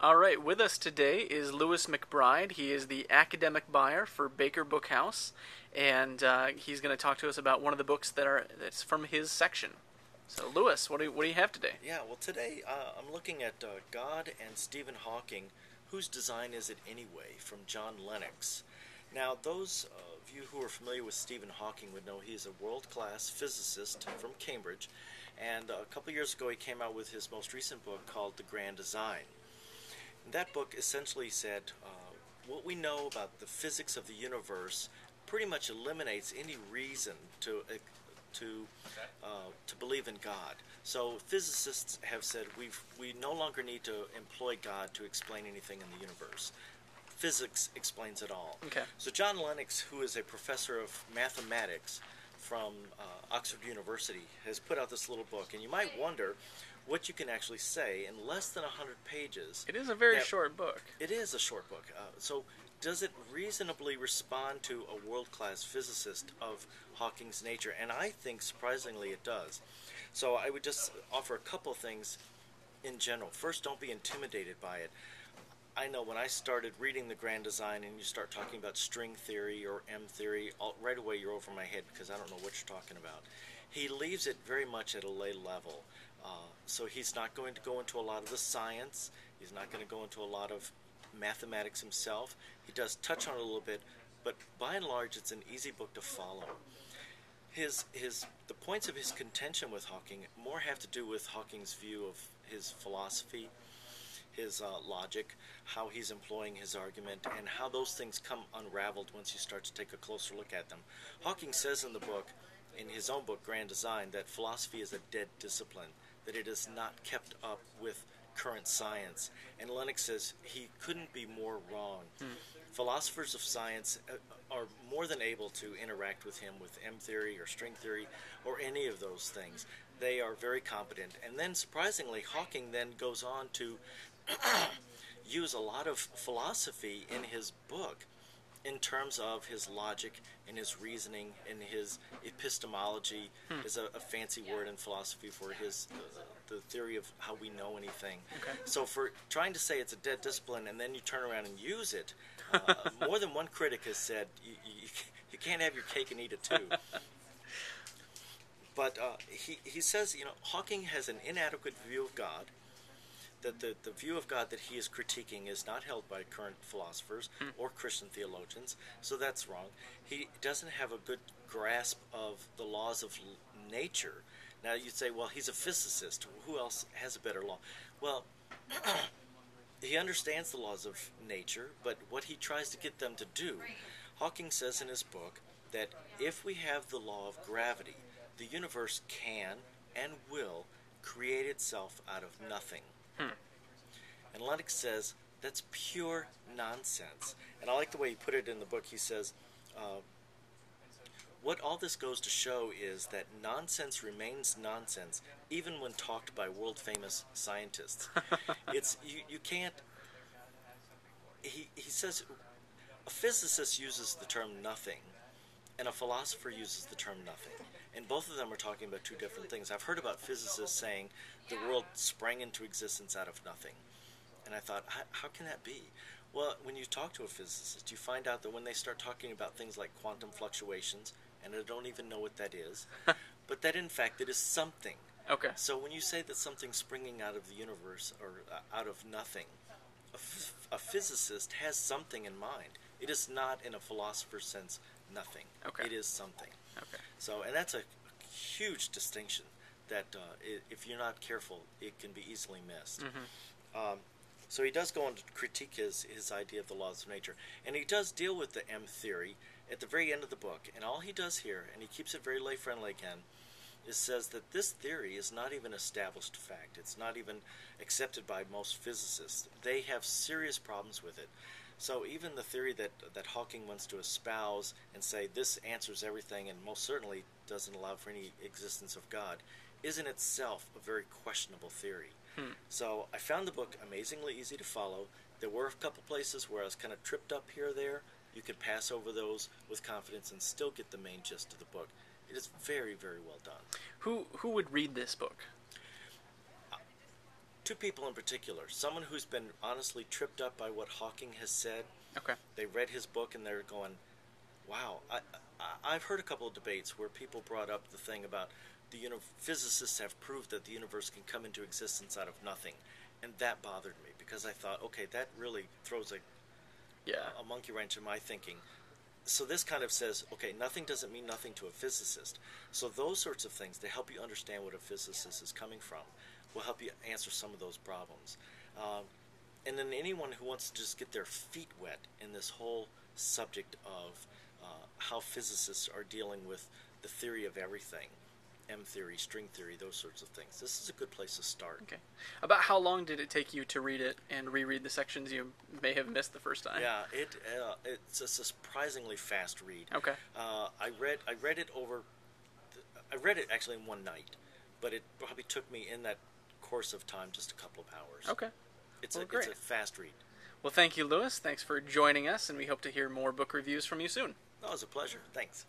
All right, with us today is Lewis McBride. He is the academic buyer for Baker Bookhouse, and he's going to talk to us about one of the books that's from his section. So, Lewis, what do you have today? Yeah, well, today I'm looking at God and Stephen Hawking, Whose Design Is It Anyway, from John Lennox. Now, those of you who are familiar with Stephen Hawking would know he is a world-class physicist from Cambridge, and a couple years ago he came out with his most recent book called The Grand Design. And that book essentially said what we know about the physics of the universe pretty much eliminates any reason to believe in God. So physicists have said we no longer need to employ God to explain anything in the universe. Physics explains it all. Okay. So John Lennox, who is a professor of mathematics from Oxford University, has put out this little book, and you might wonder what you can actually say in less than 100 pages. It is a very short book. It is a short book. So does it reasonably respond to a world-class physicist of Hawking's nature? And I think, surprisingly, it does. So I would just offer a couple things in general. First, don't be intimidated by it. I know when I started reading The Grand Design and you start talking about string theory or M theory, right away you're over my head because I don't know what you're talking about. He leaves it very much at a lay level. So he's not going to go into a lot of the science. He's not going to go into a lot of mathematics himself. He does touch on it a little bit, but by and large it's an easy book to follow. The points of his contention with Hawking more have to do with Hawking's view of his philosophy, his logic, how he's employing his argument, and how those things come unraveled once you start to take a closer look at them. Hawking says in the book, in his own book, Grand Design, that philosophy is a dead discipline, that it is not kept up with current science. And Lennox says he couldn't be more wrong. Philosophers of science are more than able to interact with him with M theory or string theory or any of those things. They are very competent. And then, surprisingly, Hawking then goes on to use a lot of philosophy in his book in terms of his logic and his reasoning and his epistemology is a fancy word in philosophy for his the theory of how we know anything. Okay. So for trying to say it's a dead discipline and then you turn around and use it, more than one critic has said you can't have your cake and eat it too. But he says, Hawking has an inadequate view of God, that the view of God that he is critiquing is not held by current philosophers or Christian theologians, so that's wrong. He doesn't have a good grasp of the laws of nature. Now you'd say, well, he's a physicist. Who else has a better law? Well, he understands the laws of nature, but what he tries to get them to do, Hawking says in his book that if we have the law of gravity, the universe can and will create itself out of nothing. And Lennox says that's pure nonsense. And I like the way he put it in the book. He says, what all this goes to show is that nonsense remains nonsense even when talked by world-famous scientists. You can't... He says a physicist uses the term nothing and a philosopher uses the term nothing. And both of them are talking about two different things. I've heard about physicists saying the world sprang into existence out of nothing. And I thought, how can that be? Well, when you talk to a physicist, you find out that when they start talking about things like quantum fluctuations, and I don't even know what that is, but that in fact it is something. Okay. So when you say that something's springing out of the universe or out of nothing, a physicist has something in mind. It is not, in a philosopher's sense, nothing. Okay. It is something. Okay. So, and that's a huge distinction that if you're not careful, it can be easily missed. So he does go on to critique his idea of the laws of nature. And he does deal with the M theory at the very end of the book. And all he does here, and he keeps it very lay-friendly again, is says that this theory is not even established fact. It's not even accepted by most physicists. They have serious problems with it. So even the theory that Hawking wants to espouse and say this answers everything and most certainly doesn't allow for any existence of God is in itself a very questionable theory. So I found the book amazingly easy to follow. There were a couple places where I was kind of tripped up here or there. You could pass over those with confidence and still get the main gist of the book. It is very, very well done. Who would read this book? two people in particular. Someone who's been honestly tripped up by what Hawking has said. Okay. They read his book and they're going, wow. I've heard a couple of debates where people brought up the thing about physicists have proved that the universe can come into existence out of nothing. And that bothered me because I thought, okay, that really throws a monkey wrench in my thinking. So this kind of says, okay, nothing doesn't mean nothing to a physicist. So those sorts of things, to help you understand what a physicist is coming from, will help you answer some of those problems. And then anyone who wants to just get their feet wet in this whole subject of how physicists are dealing with the theory of everything, M theory, string theory, those sorts of things, this is a good place to start. Okay. About how long did it take you to read it and reread the sections you may have missed the first time? Yeah, it's a surprisingly fast read. Okay. I read it actually in one night, but it probably took me in that course of time just a couple of hours. Okay. It's great. a fast read. Well, thank you, Lewis. Thanks for joining us, and we hope to hear more book reviews from you soon. Oh, it was a pleasure. Thanks.